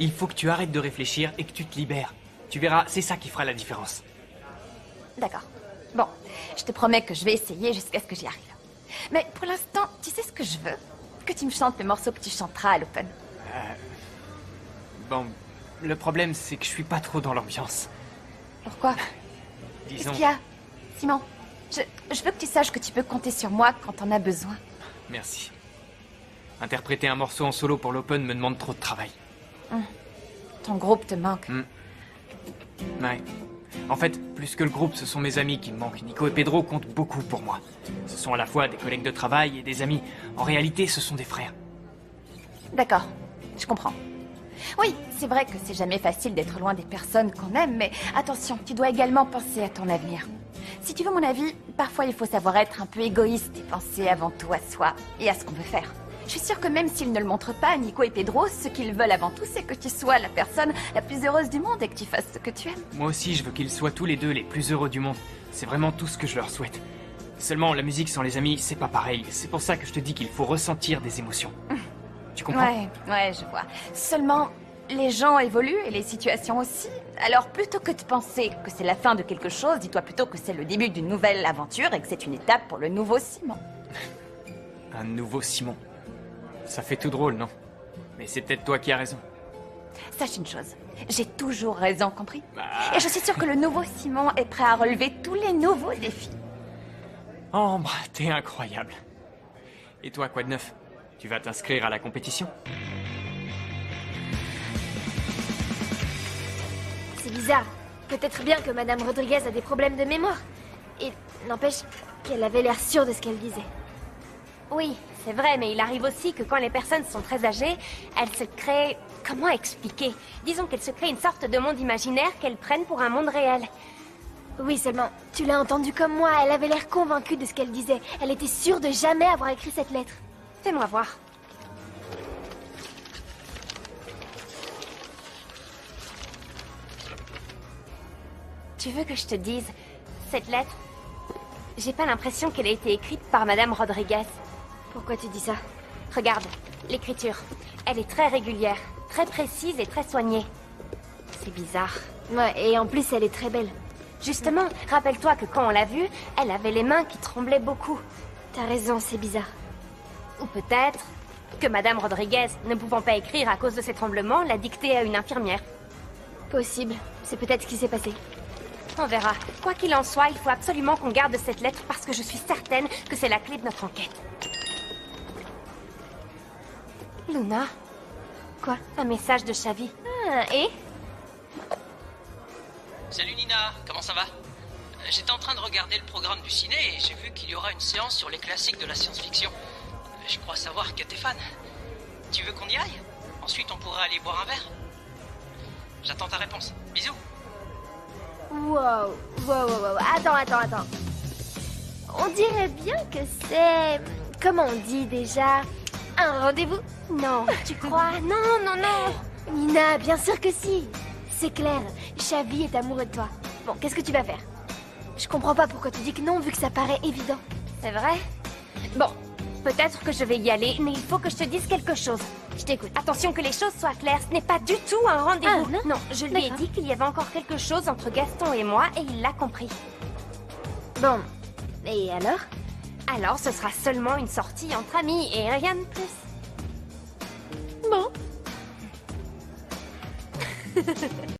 Il faut que tu arrêtes de réfléchir et que tu te libères. Tu verras, c'est ça qui fera la différence. D'accord. Bon, je te promets que je vais essayer jusqu'à ce que j'y arrive. Mais pour l'instant, tu sais ce que je veux? Que tu me chantes le morceau que tu chanteras à l'Open. Bon, le problème, c'est que je suis pas trop dans l'ambiance. Pourquoi? Disons... Qu'est-ce qu'il y a? Simon, je veux que tu saches que tu peux compter sur moi quand t'en as besoin. Merci. Interpréter un morceau en solo pour l'Open me demande trop de travail. Ton groupe te manque. Ouais. En fait, plus que le groupe, ce sont mes amis qui me manquent. Nico et Pedro comptent beaucoup pour moi. Ce sont à la fois des collègues de travail et des amis. En réalité, ce sont des frères. D'accord, je comprends. Oui, c'est vrai que c'est jamais facile d'être loin des personnes qu'on aime, mais attention, tu dois également penser à ton avenir. Si tu veux mon avis, parfois il faut savoir être un peu égoïste et penser avant tout à soi et à ce qu'on veut faire. Je suis sûre que même s'ils ne le montrent pas, Nico et Pedro, ce qu'ils veulent avant tout, c'est que tu sois la personne la plus heureuse du monde et que tu fasses ce que tu aimes. Moi aussi, je veux qu'ils soient tous les deux les plus heureux du monde. C'est vraiment tout ce que je leur souhaite. Seulement, la musique sans les amis, c'est pas pareil. C'est pour ça que je te dis qu'il faut ressentir des émotions. Tu comprends? Ouais, je vois. Seulement, les gens évoluent et les situations aussi. Alors plutôt que de penser que c'est la fin de quelque chose, dis-toi plutôt que c'est le début d'une nouvelle aventure et que c'est une étape pour le nouveau Simon. Un nouveau Simon. Ça fait tout drôle, non? Mais c'est peut-être toi qui as raison. Sache une chose, j'ai toujours raison, compris? Et je suis sûre que le nouveau Simon est prêt à relever tous les nouveaux défis. Ambre, t'es incroyable. Et toi, quoi de neuf? Tu vas t'inscrire à la compétition? C'est bizarre. Peut-être bien que Madame Rodriguez a des problèmes de mémoire. Et n'empêche qu'elle avait l'air sûre de ce qu'elle disait. Oui, c'est vrai, mais il arrive aussi que quand les personnes sont très âgées, elles se créent... Comment expliquer? Disons qu'elles se créent une sorte de monde imaginaire qu'elles prennent pour un monde réel. Oui, seulement, tu l'as entendue comme moi, elle avait l'air convaincue de ce qu'elle disait. Elle était sûre de jamais avoir écrit cette lettre. Fais-moi voir. Tu veux que je te dise, cette lettre, j'ai pas l'impression qu'elle a été écrite par Madame Rodriguez. Pourquoi tu dis ça? Regarde, l'écriture. Elle est très régulière, très précise et très soignée. C'est bizarre. Ouais, et en plus, elle est très belle. Justement, rappelle-toi que quand on l'a vue, elle avait les mains qui tremblaient beaucoup. T'as raison, c'est bizarre. Ou peut-être que Madame Rodriguez, ne pouvant pas écrire à cause de ses tremblements, l'a dictée à une infirmière. Possible. C'est peut-être ce qui s'est passé. On verra. Quoi qu'il en soit, il faut absolument qu'on garde cette lettre parce que je suis certaine que c'est la clé de notre enquête. Luna? Quoi? Un message de Xavi. Ah, et? Salut Nina, comment ça va? J'étais en train de regarder le programme du ciné et j'ai vu qu'il y aura une séance sur les classiques de la science-fiction. Je crois savoir que t'es fan. Tu veux qu'on y aille? Ensuite on pourra aller boire un verre. J'attends ta réponse. Bisous. Wow. Attends. On dirait bien que c'est... Comment on dit déjà? Un rendez-vous? Non, tu crois? Non. Nina, bien sûr que si. C'est clair, Xavi est amoureux de toi. Bon, qu'est-ce que tu vas faire? Je comprends pas pourquoi tu dis que non, vu que ça paraît évident. C'est vrai? Bon, peut-être que je vais y aller, mais il faut que je te dise quelque chose. Je t'écoute. Attention que les choses soient claires, ce n'est pas du tout un rendez-vous. Ah, non? Je lui ai D'accord. dit qu'il y avait encore quelque chose entre Gaston et moi, et il l'a compris. Bon, et alors? Alors ce sera seulement une sortie entre amis, et rien de plus. Bon.